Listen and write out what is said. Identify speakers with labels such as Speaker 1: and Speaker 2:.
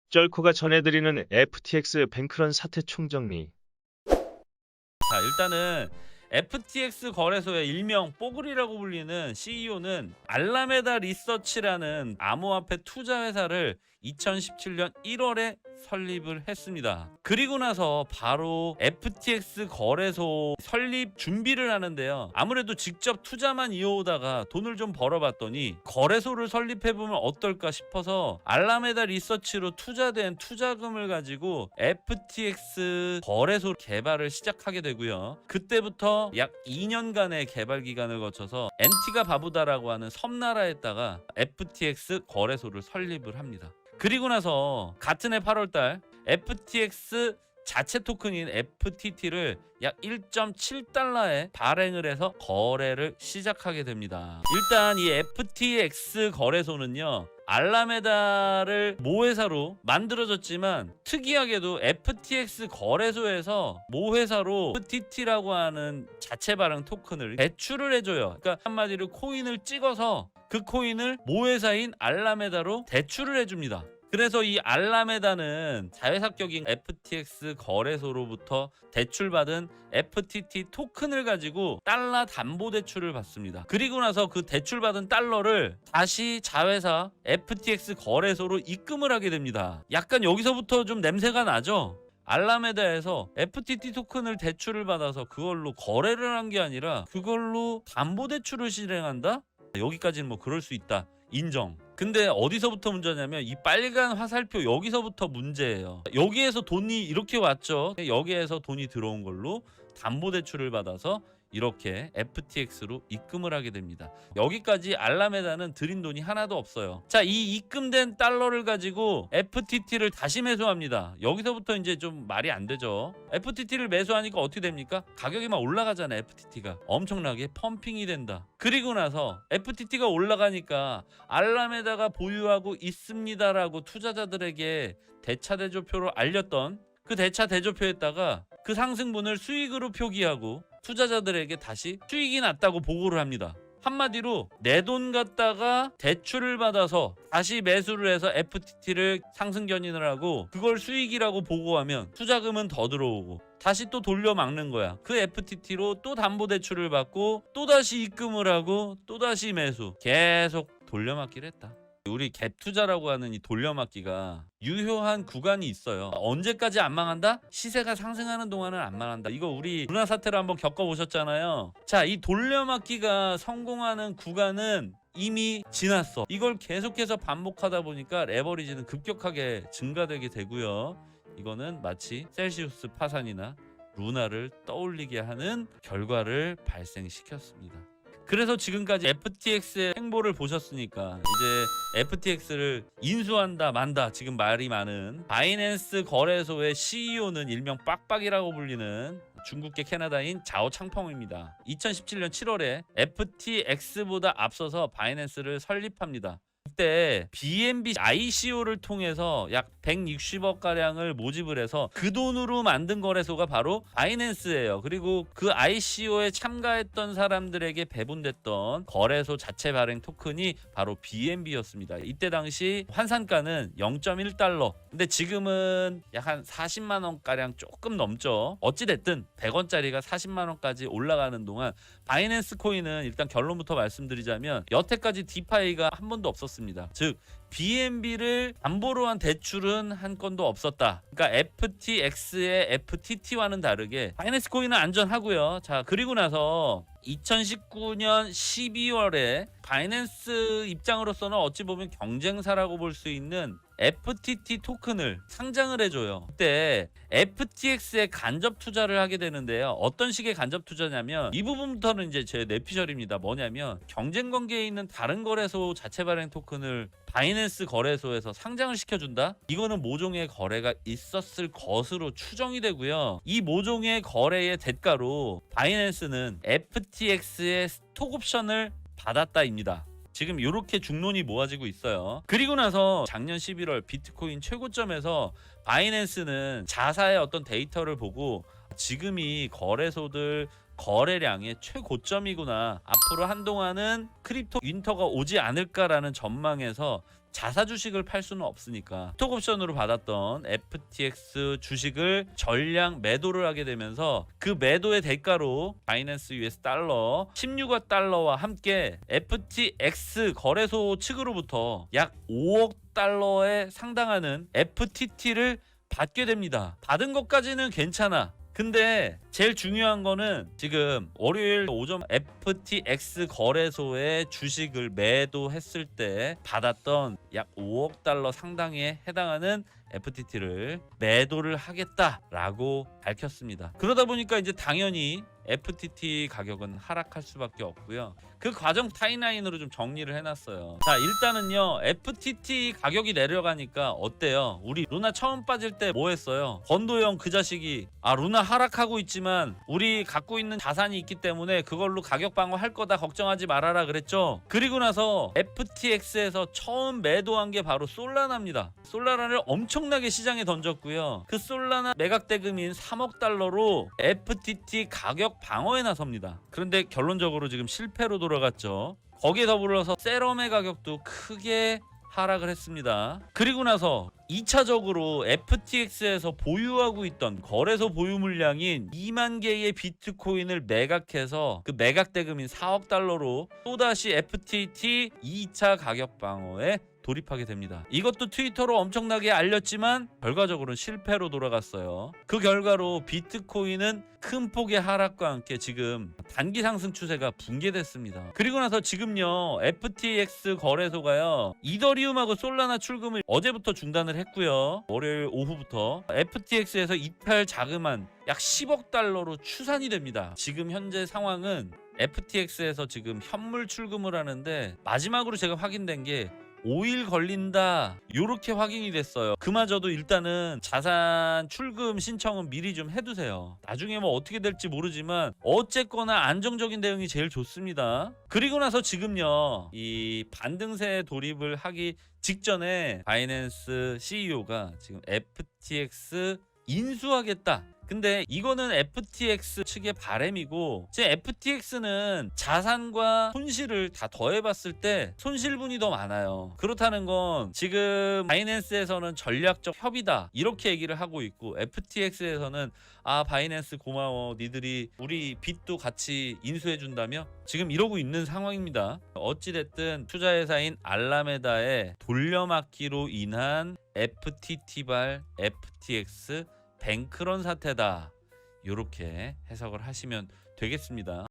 Speaker 1: 쩔코가 전해드리는 FTX 뱅크런 사태 총정리.
Speaker 2: 자, 일단은 FTX 거래소의 일명 뽀글이라고 불리는 CEO는 알라메다 리서치라는 암호화폐 투자 회사를 2017년 1월에 설립을 했습니다. 그리고 나서 바로 FTX 거래소 설립 준비를 하는데요. 아무래도 직접 투자만 이어오다가 돈을 좀 벌어봤더니 거래소를 설립해보면 어떨까 싶어서 알라메다 리서치로 투자된 투자금을 가지고 FTX 거래소 개발을 시작하게 되고요. 그때부터 약 2년간의 개발 기간을 거쳐서 엔티가 바부다라고 하는 섬나라에다가 FTX 거래소를 설립을 합니다. 그리고 나서 같은 해 8월달 FTX 자체 토큰인 FTT를 약 1.7달러에 발행을 해서 거래를 시작하게 됩니다. 일단 이 FTX 거래소는요, 알라메다를 모회사로 만들어졌지만 특이하게도 FTX 거래소에서 모회사로 FTT라고 하는 자체 발행 토큰을 대출을 해줘요. 그러니까 한마디로 코인을 찍어서 그 코인을 모회사인 알라메다로 대출을 해줍니다. 그래서 이 알라메다는 자회사격인 FTX 거래소로부터 대출받은 FTT 토큰을 가지고 달러 담보대출을 받습니다. 그리고 나서 그 대출받은 달러를 다시 자회사 FTX 거래소로 입금을 하게 됩니다. 약간 여기서부터 좀 냄새가 나죠? 알라메다에서 FTT 토큰을 대출을 받아서 그걸로 거래를 한 게 아니라 그걸로 담보대출을 실행한다? 여기까지는 뭐 그럴 수 있다. 인정. 근데 어디서부터 문제냐면 이 빨간 화살표 여기서부터 문제예요. 여기에서 돈이 이렇게 왔죠. 여기에서 돈이 들어온 걸로 담보대출을 받아서 이렇게 FTX로 입금을 하게 됩니다. 여기까지 알라메다는 들인 돈이 하나도 없어요. 자, 이 입금된 달러를 가지고 FTT를 다시 매수합니다. 여기서부터 이제 좀 말이 안 되죠. FTT를 매수하니까 어떻게 됩니까? 가격이 막 올라가잖아. FTT가 엄청나게 펌핑이 된다. 그리고 나서 FTT가 올라가니까 알라메다가 보유하고 있습니다라고 투자자들에게 대차대조표로 알렸던 그 대차대조표에다가 그 상승분을 수익으로 표기하고 투자자들에게 다시 수익이 났다고 보고를 합니다. 한마디로 내 돈 갖다가 대출을 받아서 다시 매수를 해서 FTT를 상승 견인을 하고 그걸 수익이라고 보고하면 투자금은 더 들어오고 다시 또 돌려막는 거야. 그 FTT로 또 담보대출을 받고 또다시 입금을 하고 또다시 매수, 계속 돌려막기를 했다. 우리 갭 투자라고 하는 이 돌려막기가 유효한 구간이 있어요. 언제까지 안 망한다? 시세가 상승하는 동안은 안 망한다. 이거 우리 루나 사태를 한번 겪어보셨잖아요. 자, 이 돌려막기가 성공하는 구간은 이미 지났어. 이걸 계속해서 반복하다 보니까 레버리지는 급격하게 증가되게 되고요. 이거는 마치 셀시우스 파산이나 루나를 떠올리게 하는 결과를 발생시켰습니다. 그래서 지금까지 FTX의 행보를 보셨으니까 이제 FTX를 인수한다 만다 지금 말이 많은 바이낸스 거래소의 CEO는 일명 빡빡이라고 불리는 중국계 캐나다인 자오 창펑입니다. 2017년 7월에 FTX보다 앞서서 바이낸스를 설립합니다. 그때 BNB ICO를 통해서 약 160억 가량을 모집을 해서 그 돈으로 만든 거래소가 바로 바이낸스예요. 그리고 그 ICO에 참가했던 사람들에게 배분됐던 거래소 자체 발행 토큰이 바로 BNB였습니다. 이때 당시 환산가는 0.1달러. 근데 지금은 약 한 40만 원 가량 조금 넘죠. 어찌 됐든 100원짜리가 40만 원까지 올라가는 동안 바이낸스 코인은 일단 결론부터 말씀드리자면 여태까지 디파이가 한 번도 없었습니다. 즉 BNB를 담보로 한 대출은 한 건도 없었다. 그러니까 FTX의 FTT와는 다르게 바이낸스 코인은 안전하고요. 자, 그리고 나서 2019년 12월에 바이낸스 입장으로서는 어찌 보면 경쟁사라고 볼 수 있는 FTT 토큰을 상장을 해줘요. 그때 FTX에 간접 투자를 하게 되는데요. 어떤 식의 간접 투자냐면 이 부분부터는 이제 제 뇌피셜입니다. 뭐냐면 경쟁 관계에 있는 다른 거래소 자체 발행 토큰을 바이낸스 거래소에서 상장을 시켜준다? 이거는 모종의 거래가 있었을 것으로 추정이 되고요. 이 모종의 거래의 대가로 바이낸스는 FTX의 스톡 옵션을 받았다입니다. 지금 이렇게 중론이 모아지고 있어요. 그리고 나서 작년 11월 비트코인 최고점에서 바이낸스는 자사의 어떤 데이터를 보고 지금이 거래소들 거래량의 최고점이구나. 앞으로 한동안은 크립토 윈터가 오지 않을까라는 전망에서 자사 주식을 팔 수는 없으니까 스톡옵션으로 받았던 FTX 주식을 전량 매도를 하게 되면서 그 매도의 대가로 바이낸스 US 달러 16억 달러와 함께 FTX 거래소 측으로부터 약 5억 달러에 상당하는 FTT를 받게 됩니다. 받은 것까지는 괜찮아. 근데 제일 중요한 거는 지금 월요일 오전 FTX 거래소에 주식을 매도했을 때 받았던 약 5억 달러 상당에 해당하는 FTT를 매도를 하겠다라고 밝혔습니다. 그러다 보니까 이제 당연히 FTT 가격은 하락할 수밖에 없고요. 그 과정 타임라인으로 좀 정리를 해놨어요. 자, 일단은요, FTT 가격이 내려가니까 어때요? 우리 루나 처음 빠질 때 뭐 했어요? 권도영 그 자식이 루나 하락하고 있지만 우리 갖고 있는 자산이 있기 때문에 그걸로 가격 방어할 거다, 걱정하지 말아라 그랬죠. 그리고 나서 FTX에서 처음 매도한 게 바로 솔라나입니다. 솔라나를 엄청나게 시장에 던졌고요. 그 솔라나 매각 대금인 3억 달러로 FTT 가격 방어에 나섭니다. 그런데 결론적으로 지금 실패로 돌아갔죠. 거기에 더불어서 세럼의 가격도 크게 하락을 했습니다. 그리고 나서 2차적으로 FTX에서 보유하고 있던 거래소 보유 물량인 2만 개의 비트코인을 매각해서 그 매각 대금인 4억 달러로 또다시 FTT 2차 가격 방어에 돌입하게 됩니다. 이것도 트위터로 엄청나게 알렸지만 결과적으로는 실패로 돌아갔어요. 그 결과로 비트코인은 큰 폭의 하락과 함께 지금 단기 상승 추세가 붕괴됐습니다. 그리고 나서 지금요, FTX 거래소가요, 이더리움하고 솔라나 출금을 어제부터 중단을 했고요. 월요일 오후부터 FTX에서 이탈 자금한 약 10억 달러로 추산이 됩니다. 지금 현재 상황은 FTX에서 지금 현물 출금을 하는데 마지막으로 제가 확인된 게 5일 걸린다, 요렇게 확인이 됐어요. 그마저도 일단은 자산 출금 신청은 미리 좀 해두세요. 나중에 뭐 어떻게 될지 모르지만 어쨌거나 안정적인 대응이 제일 좋습니다. 그리고 나서 지금요, 이 반등세에 돌입을 하기 직전에 바이낸스 CEO가 지금 FTX 인수하겠다. 근데 이거는 FTX 측의 바람이고, 제 FTX는 자산과 손실을 다 더해봤을 때 손실분이 더 많아요. 그렇다는 건 지금 바이낸스에서는 전략적 협의다 이렇게 얘기를 하고 있고, FTX에서는 바이낸스 고마워, 니들이 우리 빚도 같이 인수해준다며 지금 이러고 있는 상황입니다. 어찌됐든 투자회사인 알라메다의 돌려막기로 인한 FTT발 FTX 뱅크런 사태다, 이렇게 해석을 하시면 되겠습니다.